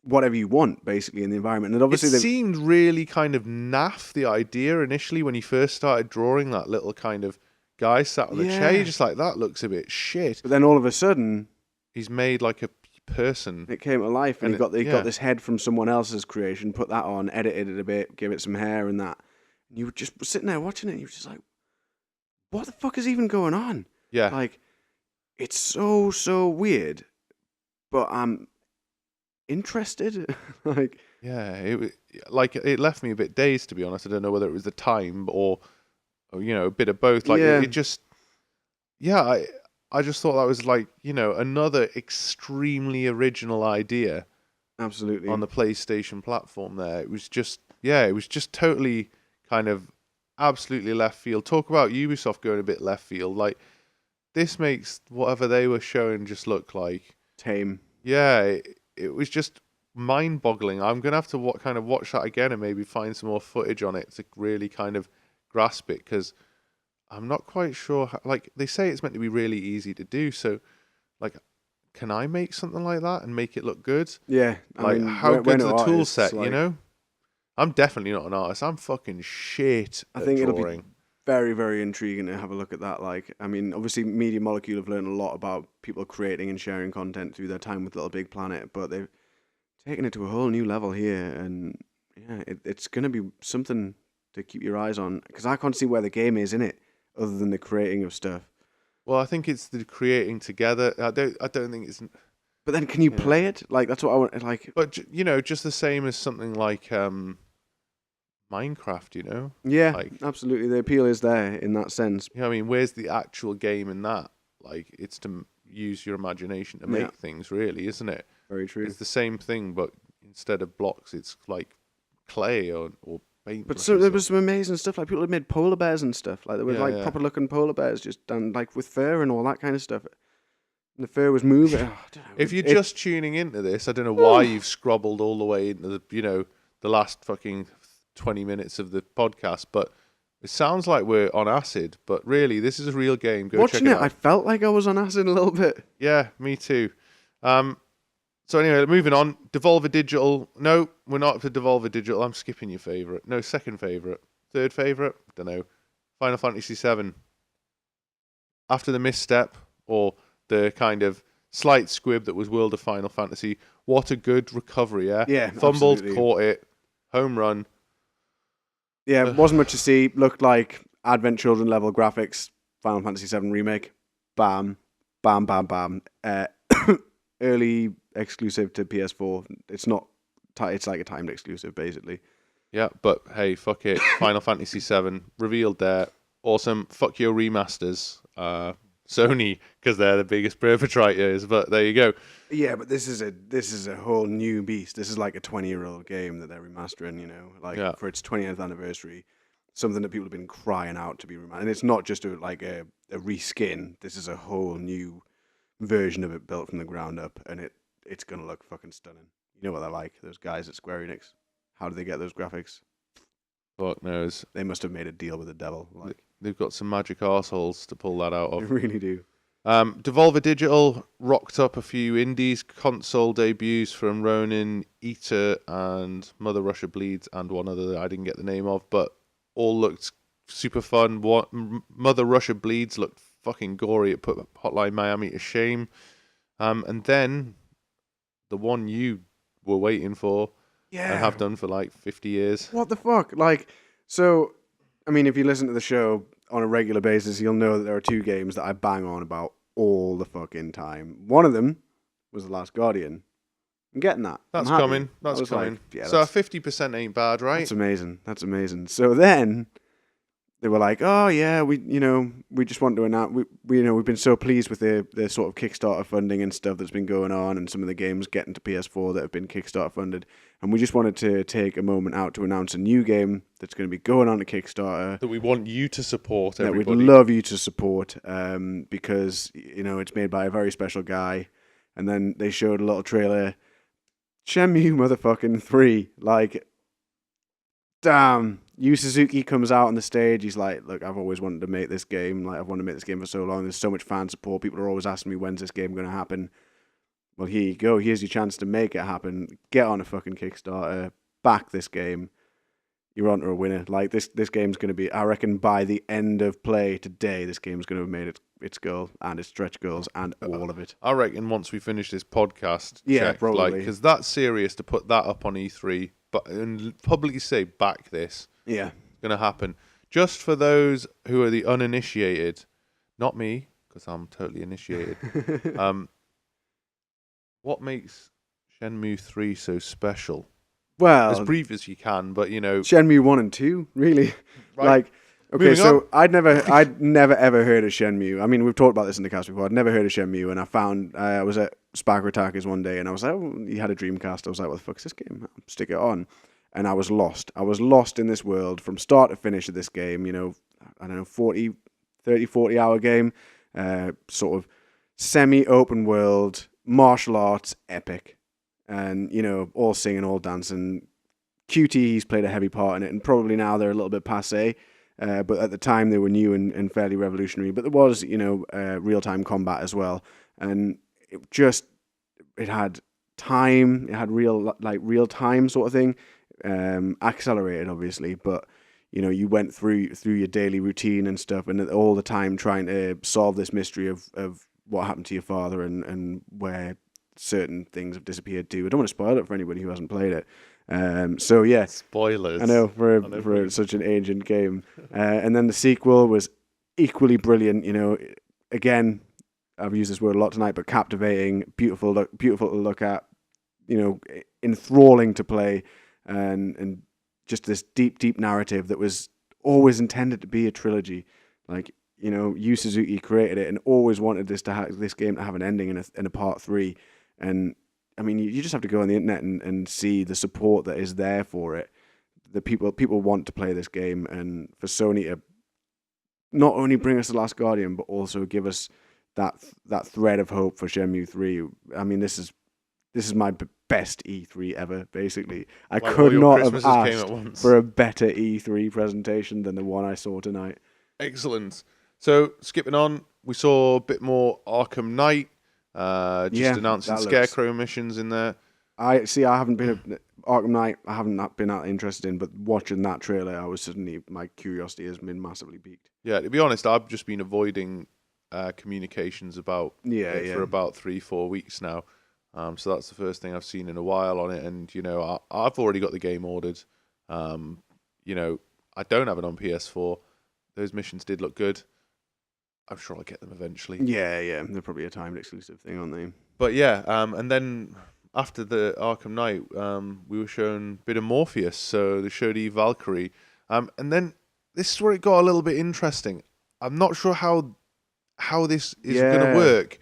whatever you want, basically, in the environment. And obviously, it seemed really kind of naff, the idea initially when he first started drawing that little kind of guy sat on the chair. You're just like, that looks a bit shit. But then all of a sudden, he's made like a person. It came to life, and he got this head from someone else's creation, put that on, edited it a bit, gave it some hair and that. And you were just sitting there watching it, and you were just like, what the fuck is even going on? Yeah. Like, it's so weird, but I'm interested. Like, yeah, it left me a bit dazed, to be honest. I don't know whether it was the time or a bit of both. Like, it just, I just thought that was like, another extremely original idea. Absolutely. On the PlayStation platform there. It was just totally kind of absolutely left field. Talk about Ubisoft going a bit left field. Like, this makes whatever they were showing just look like tame. Yeah, it was just mind-boggling. I'm going to have to watch that again and maybe find some more footage on it to really kind of grasp it, because I'm not quite sure how, like, they say it's meant to be really easy to do, so like, can I make something like that and make it look good? Yeah. Like, how good's the tool set, I'm definitely not an artist. I'm fucking shit at drawing. It'll be very, very intriguing to have a look at that. Like, I mean, obviously Media Molecule have learned a lot about people creating and sharing content through their time with Little Big Planet, but they've taken it to a whole new level here, and yeah, it's going to be something to keep your eyes on, because I can't see where the game is in it other than the creating of stuff. Well, I think it's the creating together. I don't think it's. But then, can you play it? Like, that's what I want. Like, but just the same as something like Minecraft. Yeah, like, absolutely. The appeal is there in that sense. I mean, where's the actual game in that? Like, it's to use your imagination to make things, really, isn't it? Very true. It's the same thing, but instead of blocks, it's like clay or paint. But so there was some amazing stuff. Like, people had made polar bears and stuff. Like, there were proper looking polar bears just done like with fur and all that kind of stuff. And the fur was moving. If you're just tuning into this, I don't know why you've scrobbled all the way into the last fucking 20 minutes of the podcast, but it sounds like we're on acid. But really, this is a real game. Go watching check it out. I felt like I was on acid a little bit. Yeah, me too. So anyway, moving on. Devolver Digital. No, we're not for Devolver Digital. I'm skipping your favourite. No, second favourite. Third favourite? Don't know. Final Fantasy VII. After the misstep, or the kind of slight squib that was World of Final Fantasy, what a good recovery, yeah? Yeah, fumbled, absolutely. Caught it, home run. Yeah, wasn't much to see. Looked like Advent Children level graphics. Final Fantasy VII Remake. Bam. Bam, bam, bam. Early exclusive to PS4. It's not. It's like a timed exclusive, basically. Yeah, but hey, fuck it. Final Fantasy VII revealed there. Awesome. Fuck your remasters. Sony, because they're the biggest perpetrators. But there you go. Yeah, but this is a whole new beast. This is like a 20-year-old game that they're remastering. For its 20th anniversary. something that people have been crying out to be reminded. And it's not just a reskin. This is a whole new version of it built from the ground up, and it's gonna look fucking stunning. You know what they're like, those guys at Square Enix. How do they get those graphics? Fuck knows. They must have made a deal with the devil. Like, They've got some magic arseholes to pull that out they of. really do. Devolver Digital rocked up a few indies console debuts from Ronin, Eater, and Mother Russia Bleeds, and one other that I didn't get the name of, but all looked super fun. Mother Russia Bleeds looked fucking gory. It put Hotline Miami to shame. And then the one you were waiting for, Yeah. and have done for like 50 years. What the fuck? Like, so, I mean, if you listen to the show on a regular basis, you'll know that there are two games that I bang on about all the fucking time. One of them was The Last Guardian. I'm getting that. That's I'm happy. coming. That's coming. Like, yeah, so 50% ain't bad, right? That's amazing. That's amazing. So then they were like, "Oh yeah, we just want to announce we've been so pleased with the sort of Kickstarter funding and stuff that's been going on, and some of the games getting to PS4 that have been Kickstarter funded, and we just wanted to take a moment out to announce a new game that's going to be going on to Kickstarter that we want you to support. that Everybody. we'd love you to support, because it's made by a very special guy." And then they showed a little trailer. Shenmue motherfucking 3, like, damn. Yu Suzuki comes out on the stage. He's like, "Look, I've always wanted to make this game. Like, I've wanted to make this game for so long. There's so much fan support. People are always asking me, when's this game going to happen? Well, here you go. Here's your chance to make it happen. Get on a fucking Kickstarter. Back this game. You're onto a winner. Like, this game's going to be, I reckon, by the end of play today, this game's going to have made its goal and its stretch goals and all of it. I reckon once we finish this podcast, Yeah, probably. because that's serious to put that up on E3, and publicly say back this. Yeah. It's going to happen. Just for those who are the uninitiated, not me, because I'm totally initiated. What makes Shenmue 3 so special? Well, As brief as you can, but Shenmue 1 and 2, really. Right. Like, okay, Moving so on. I'd never ever heard of Shenmue. I mean, we've talked about this in the cast before. I'd never heard of Shenmue, and I found I was at Sparker Attackers one day, and I was like, "Oh, he had a Dreamcast." I was like, "What the fuck is this game? Stick it on." And I was lost. I was lost in this world from start to finish of this game. I don't know, 40 hour game, sort of semi-open world, martial arts, epic. And, all singing, all dancing. QTE's played a heavy part in it, and probably now they're a little bit passé. But at the time, they were new and fairly revolutionary. But there was, real-time combat as well. And it had time. It had real-time sort of thing. Accelerated, obviously. But, you went through your daily routine and stuff, and all the time trying to solve this mystery of what happened to your father and where certain things have disappeared too. I don't want to spoil it for anybody who hasn't played it. So yeah, spoilers. I know for such an ancient game. And then the sequel was equally brilliant. Again, I've used this word a lot tonight, but captivating, beautiful to look at. Enthralling to play, and just this deep narrative that was always intended to be a trilogy. Like, Yu Suzuki created it and always wanted this game to have an ending in a part 3. And I mean, you just have to go on the internet and see the support that is there for it. The people want to play this game, and for Sony to not only bring us The Last Guardian, but also give us that thread of hope for Shenmue 3. I mean, this is my best E3 ever, basically. I could not have asked for a better E3 presentation than the one I saw tonight. Excellent. So, skipping on, we saw a bit more Arkham Knight. Announcing Scarecrow missions in there. I haven't been Arkham Knight. I haven't been that interested in, but watching that trailer, my curiosity has been massively piqued. Yeah, to be honest, I've just been avoiding communications about it for about 3-4 weeks now. So that's the first thing I've seen in a while on it, and I've already got the game ordered. I don't have it on PS4. Those missions did look good. I'm sure I'll get them eventually. Yeah. They're probably a timed exclusive thing, aren't they? But yeah, and then after the Arkham Knight, we were shown a bit of Morpheus. So they showed Eve Valkyrie. And then this is where it got a little bit interesting. I'm not sure how this is going to work,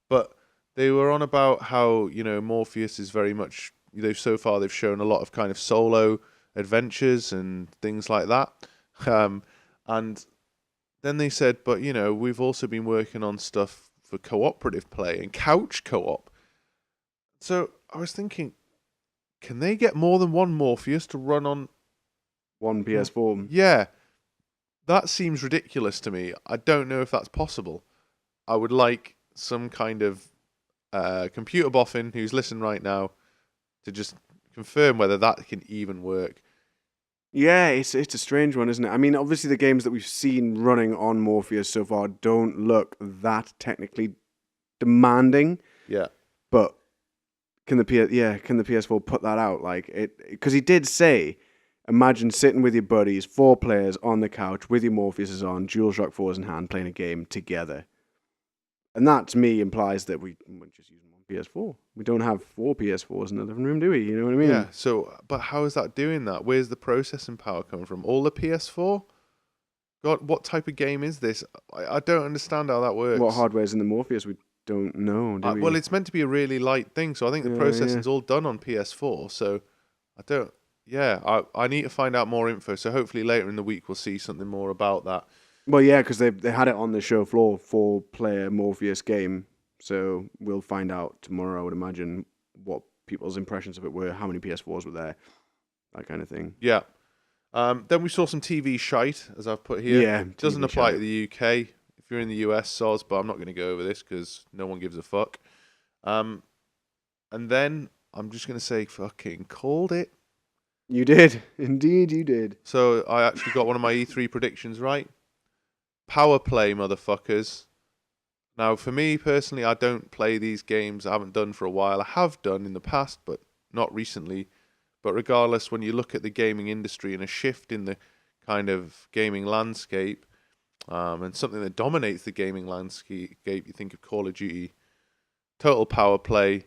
but they were on about how, Morpheus is very much, so far they've shown a lot of kind of solo adventures and things like that. And then they said, but we've also been working on stuff for cooperative play and couch co-op. So I was thinking, can they get more than one Morpheus to run on one PS4? Yeah, that seems ridiculous to me. I don't know if that's possible. I would like some kind of computer boffin who's listening right now to just confirm whether that can even work. Yeah, it's a strange one, isn't it? I mean, obviously the games that we've seen running on Morpheus so far don't look that technically demanding. Yeah. But can the PS4 put that out? Like because he did say, imagine sitting with your buddies, 4 players on the couch with your Morpheuses on, DualShock 4s in hand, playing a game together. And that to me implies that we're just using one PS4. We don't have 4 PS4s in the living room, do we? You know what I mean? Yeah. So, but how is that doing that? Where's the processing power coming from? All the PS4? God, what type of game is this? I don't understand how that works. What hardware's in the Morpheus? We don't know, do we? Well, it's meant to be a really light thing, so I think the processing's all done on PS4. So I don't. Yeah, I need to find out more info. So hopefully later in the week we'll see something more about that. Well, yeah, because they had it on the show floor, 4-player Morpheus game. So we'll find out tomorrow, I would imagine, what people's impressions of it were, how many PS4s were there, that kind of thing. Yeah. Then we saw some TV shite, as I've put here. Yeah, doesn't apply to the UK. If you're in the US, soz, but I'm not going to go over this because no one gives a fuck. And then I'm just going to say fucking called it. You did. Indeed, you did. So I actually got one of my E3 predictions right. Power play, motherfuckers. Now, for me personally, I don't play these games. I haven't done for a while. I have done in the past, but not recently. But regardless, when you look at the gaming industry and a shift in the kind of gaming landscape, and something that dominates the gaming landscape, you think of Call of Duty. Total power play.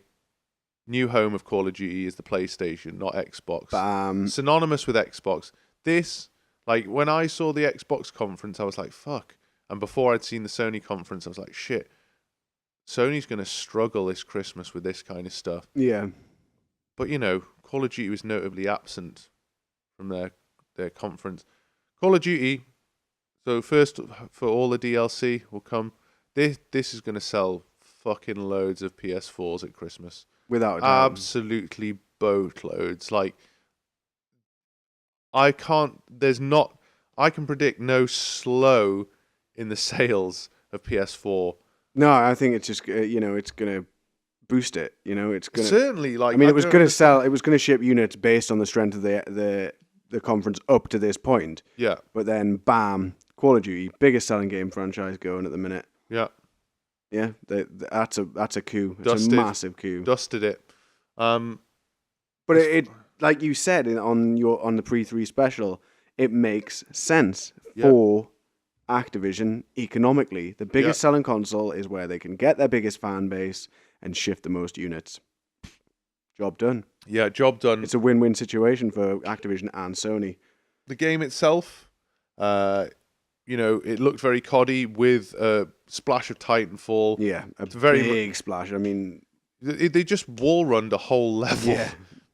New home of Call of Duty is the PlayStation, not Xbox. Bam. Synonymous with Xbox. This, like, when I saw the Xbox conference, I was like, fuck. And before I'd seen the Sony conference, I was like, shit. Sony's going to struggle this Christmas with this kind of stuff. Yeah. But, Call of Duty was notably absent from their conference. Call of Duty, so first for all the DLC will come. This is going to sell fucking loads of PS4s at Christmas. Without a doubt. Absolutely boatloads. Like, I can predict no slow in the sales of PS4. No, I think it's just, it's going to boost it. It's going to... Certainly, like... I mean, it was going to sell... It was going to ship units based on the strength of the conference up to this point. Yeah. But then, bam, Call of Duty, biggest selling game franchise going at the minute. Yeah. Yeah, that's a coup. It's Dusted. a massive coup. Dusted it. But it like you said on the pre-3 special, it makes sense for Activision economically. The biggest selling console is where they can get their biggest fan base and shift the most units. Job done. Yeah, job done. It's a win-win situation for Activision and Sony. The game itself, it looked very COD-y with a splash of Titanfall. Yeah, it's very big splash. I mean... They just wall-runned a whole level,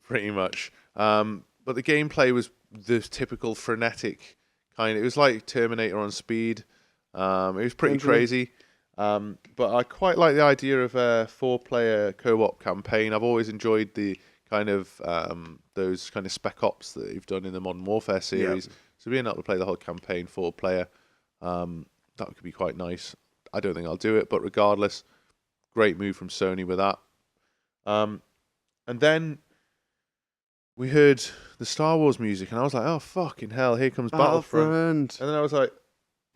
pretty much. But the gameplay was the typical frenetic kind. It was like Terminator on speed. It was pretty crazy. But I quite like the idea of a 4-player co-op campaign. I've always enjoyed the kind of those kind of spec ops that you've done in the Modern Warfare series. Yep. So being able to play the whole campaign 4-player, that could be quite nice. I don't think I'll do it, but regardless, great move from Sony with that. And then we heard the Star Wars music, and I was like, oh, fucking hell, here comes Battlefront. And then I was like,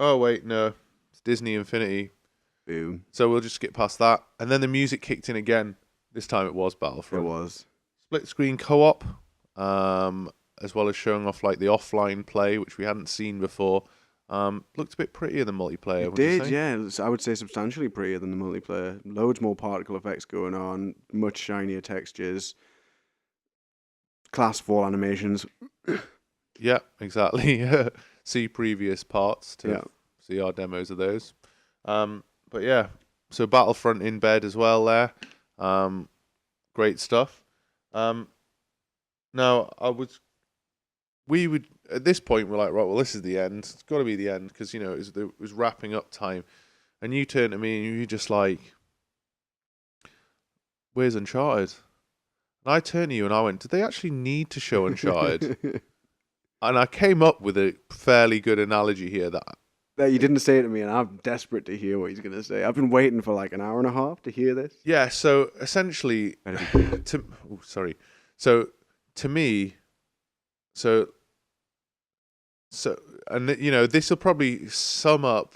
oh, wait, no, it's Disney Infinity. Boom. So we'll just skip past that. And then the music kicked in again. This time it was Battlefront. It was. Split screen co-op, as well as showing off like the offline play, which we hadn't seen before. Looked a bit prettier than multiplayer. It did, yeah. I would say substantially prettier than the multiplayer. Loads more particle effects going on, much shinier textures, class 4 animations. Yeah, exactly. See previous parts to see our demos of those. But yeah, so Battlefront in bed as well there. Great stuff. Now, at this point we're like, right, well, this is the end. It's got to be the end because it was wrapping up time, and you turn to me and you're just like, "Where's Uncharted?" And I turned to you and I went, "Did they actually need to show Uncharted?" And I came up with a fairly good analogy here that You didn't say it to me, and I'm desperate to hear what he's going to say. I've been waiting for like an hour and a half to hear this. Yeah, so essentially, So to me, and this will probably sum up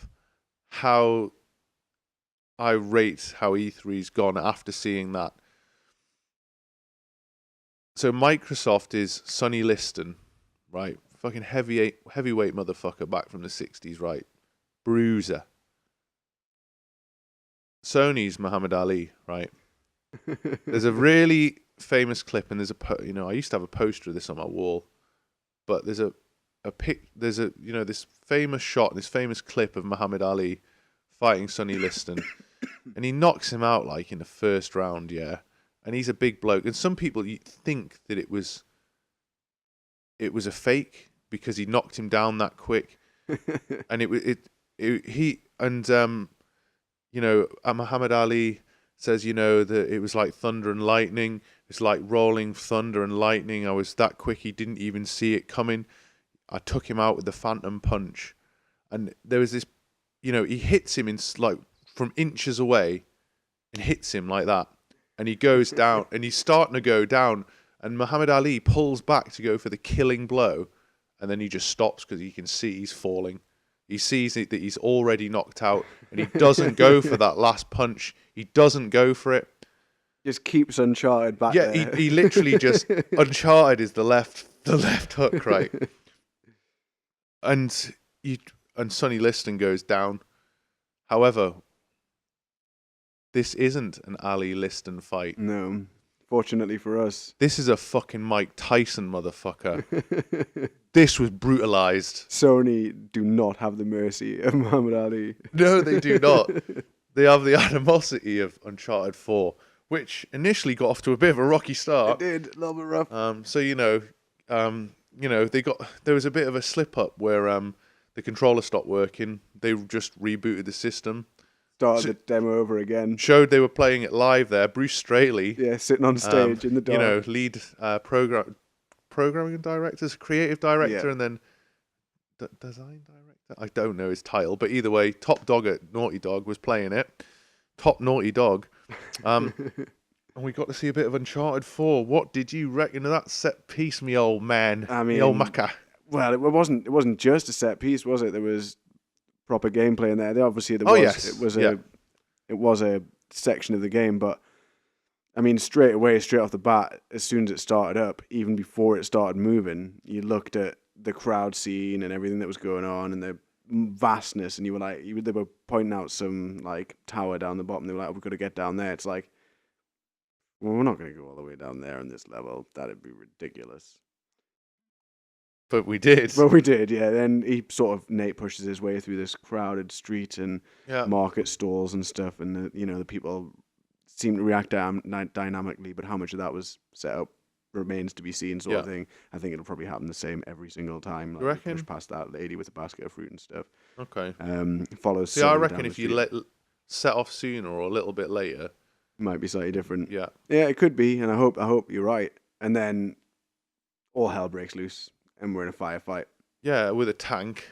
how I rate how E3's gone after seeing that. So Microsoft is Sonny Liston, right? Fucking heavyweight motherfucker back from the 60s, right? Bruiser. Sony's Muhammad Ali, right? There's a really famous clip, and there's I used to have a poster of this on my wall, but there's this famous shot, this famous clip of Muhammad Ali fighting Sonny Liston, and he knocks him out like in the first round, yeah. And he's a big bloke, and some people think that it was a fake because he knocked him down that quick, and Muhammad Ali says, that it was like thunder and lightning. It's like rolling thunder and lightning. I was that quick, he didn't even see it coming. I took him out with the phantom punch, and there was this, he hits him from inches away, and hits him like that, and he goes down, and he's starting to go down, and Muhammad Ali pulls back to go for the killing blow. And then he just stops because he can see he's falling. He sees that he's already knocked out, and he doesn't go for that last punch. He doesn't go for it. Just keeps Uncharted back there. Yeah, he literally just Uncharted is the left hook, right? And Sonny Liston goes down. However, this isn't an Ali Liston fight. No, fortunately for us. This is a fucking Mike Tyson motherfucker. This was brutalized. Sony do not have the mercy of Muhammad Ali. No, they do not. They have the animosity of Uncharted 4, which initially got off to a bit of a rocky start. It did, a little bit rough. There was a bit of a slip up where the controller stopped working. They just rebooted the system. Started the demo over again. Showed they were playing it live there. Bruce Straley. Yeah, sitting on stage in the dark. Lead programming director, creative director, and then design director. I don't know his title, but either way, top dog at Naughty Dog was playing it. Top Naughty Dog. And we got to see a bit of Uncharted 4. What did you reckon of that set piece, me old man? Me old maca. Well, it wasn't just a set piece, was it? There was proper gameplay in there. It was a section of the game, but I mean, straight off the bat, as soon as it started up, even before it started moving, you looked at the crowd scene and everything that was going on and the vastness, and you were like, they were pointing out some like tower down the bottom. They were like, we've got to get down there. It's like, well, we're not going to go all the way down there on this level. That'd be ridiculous. But we did. Well, we did, yeah. Then Nate pushes his way through this crowded street and market stalls and stuff, and the people seem to react dynamically, but how much of that was set up remains to be seen, sort of thing. I think it'll probably happen the same every single time. Like, you reckon? Push past that lady with a basket of fruit and stuff. Okay. Follows. See, I reckon if you set off sooner or a little bit later, it might be slightly different. Yeah. Yeah, it could be, and I hope you're right. And then all hell breaks loose, and we're in a firefight. Yeah, with a tank.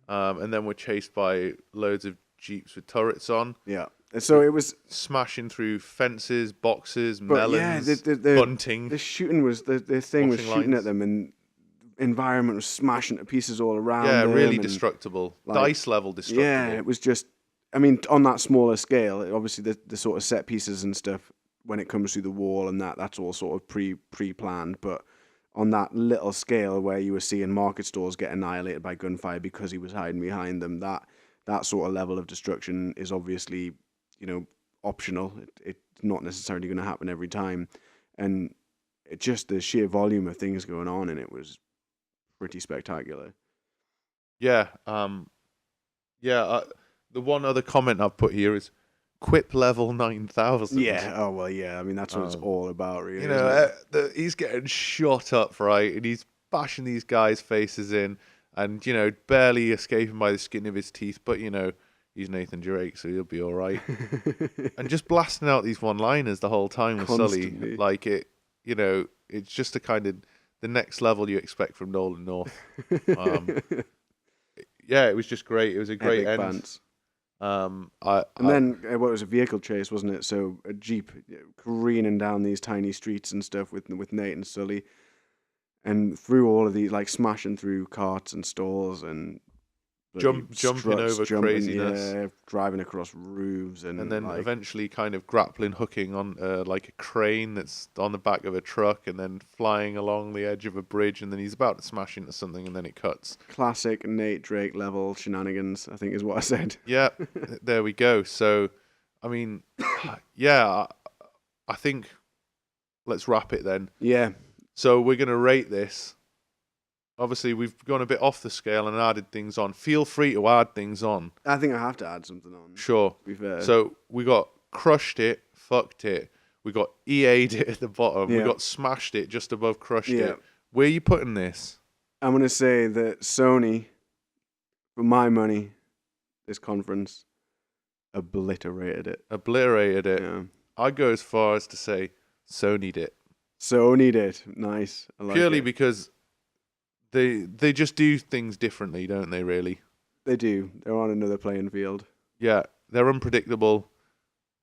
And then we're chased by loads of jeeps with turrets on. Yeah. And so it was smashing through fences, boxes, melons, the bunting. The shooting was the thing was shooting lines at them, and environment was smashing to pieces all around. Yeah, them, really destructible, dice level destructible. Yeah, it was just. I mean, on that smaller scale, obviously the sort of set pieces and stuff when it comes through the wall and that's all sort of pre-planned, but on that little scale where you were seeing market stores get annihilated by gunfire because he was hiding behind them, that sort of level of destruction is obviously, optional. It's not necessarily going to happen every time, and it just the sheer volume of things going on, and it was pretty spectacular. Yeah. The one other comment I've put here is Quip level 9,000. Yeah. I mean, that's what it's all about, really. He's getting shot up, right? And he's bashing these guys' faces in, and barely escaping by the skin of his teeth. But he's Nathan Drake, so he'll be all right. And just blasting out these one-liners the whole time with Constantly. Sully, like it's just a kind of the next level you expect from Nolan North. Yeah, it was just great. It was a great Epic end. bants. Then what was a vehicle chase, wasn't it? So a Jeep careening down these tiny streets and stuff with Nate and Sully, and through all of these, like smashing through carts and stores and jumping over craziness, yeah, driving across roofs, and then eventually kind of hooking on like a crane that's on the back of a truck, and then flying along the edge of a bridge, and then he's about to smash into something, and then it cuts. Classic Nate Drake level shenanigans, I think is what I said. Yeah, there we go. So, I mean, yeah, I think let's wrap it then. Yeah. So we're going to rate this. Obviously, we've gone a bit off the scale and added things on. Feel free to add things on. I think I have to add something on. Sure. To be fair. So we got crushed it, fucked it. We got EA'd it at the bottom. Yeah. We got smashed it just above crushed Yeah. it. Where are you putting this? I'm going to say that Sony, for my money, this conference, obliterated it. Obliterated it. Yeah. I'd go as far as to say Sony'd it. Sony'd it. Nice. I like Purely it. because they just do things differently, don't they, really? They do. They're on another playing field. Yeah, they're unpredictable.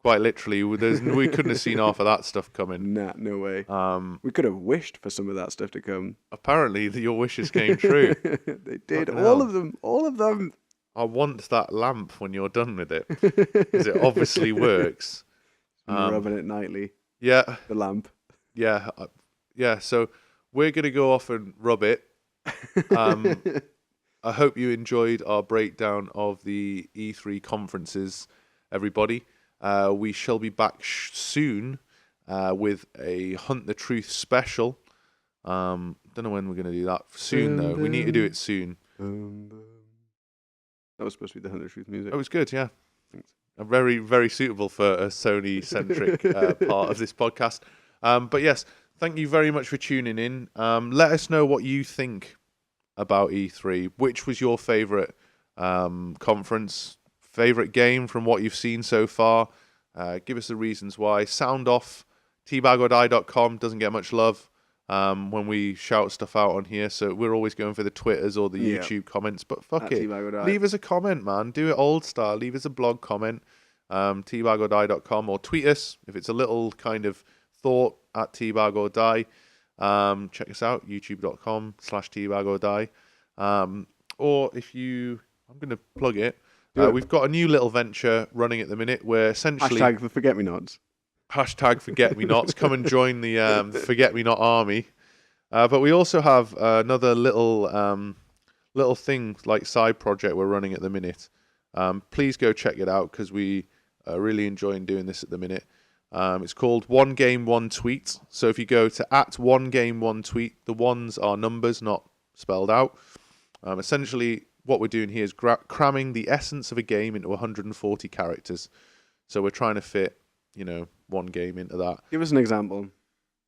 Quite literally, we couldn't have seen half of that stuff coming. Nah, no way. We could have wished for some of that stuff to come. Apparently, your wishes came true. They did. Fucking All hell. of them. All of them. I want that lamp when you're done with it, because it obviously works. Rubbing it nightly. Yeah, The lamp. yeah. So we're gonna go off and rub it. I hope you enjoyed our breakdown of the E3 conferences, everybody. We shall be back soon with a Hunt the Truth special. Don't know when we're going to do that. Soon, though. We need to do it soon. That was supposed to be the 100 Truth music. It was good, yeah. Thanks. Very, very suitable for a Sony-centric part of this podcast. But yes, thank you very much for tuning in. Let us know what you think about E3. Which was your favourite conference? Favourite game from what you've seen so far? Give us the reasons why. Sound off. TBoD.com doesn't get much love when we shout stuff out on here, so we're always going for the Twitters or the YouTube comments, but fuck At it. TBoD. Leave us a comment, man. Do it old style. Leave us a blog comment. TBoD.com, or tweet us if it's a little kind of thought at TBoD. Check us out, youtube.com/TBoD. Or if you... I'm going to plug it. We've got a new little venture running at the minute where essentially... Hashtag the Forget-Me-Nots. Hashtag Forget-Me-Nots. Come and join the Forget-Me-Not army. But we also have another little thing, like side project we're running at the minute. Please go check it out because we are really enjoying doing this at the minute. It's called One Game, One Tweet. So if you go to @OneGameOneTweet, the ones are numbers, not spelled out. Essentially, what we're doing here is cramming the essence of a game into 140 characters. So we're trying to fit, one game into that. Give us an example.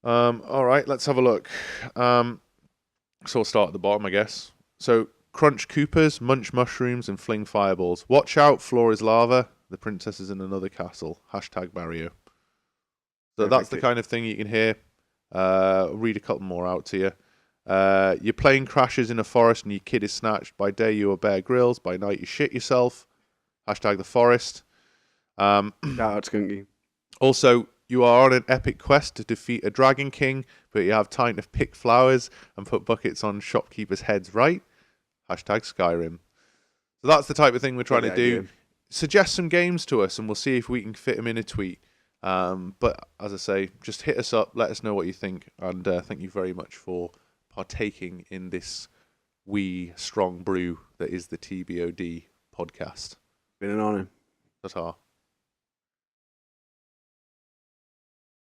All right, let's have a look. So we'll start at the bottom, I guess. So crunch Coopers, munch mushrooms, and fling fireballs. Watch out, floor is lava. The princess is in another castle. Hashtag Mario. So that's the kind of thing you can hear. Read a couple more out to you. Your plane crashes in a forest and your kid is snatched. By day you are Bear Grylls. By night you shit yourself. Hashtag the forest. Shout out Skunky. Also, you are on an epic quest to defeat a Dragon King, but you have time to pick flowers and put buckets on shopkeepers' heads, right? Hashtag Skyrim. So that's the type of thing we're trying to do. Suggest some games to us and we'll see if we can fit them in a tweet. But as I say, just hit us up, let us know what you think, and thank you very much for partaking in this wee strong brew that is the TBoD podcast. Been an honour. Ta-ta.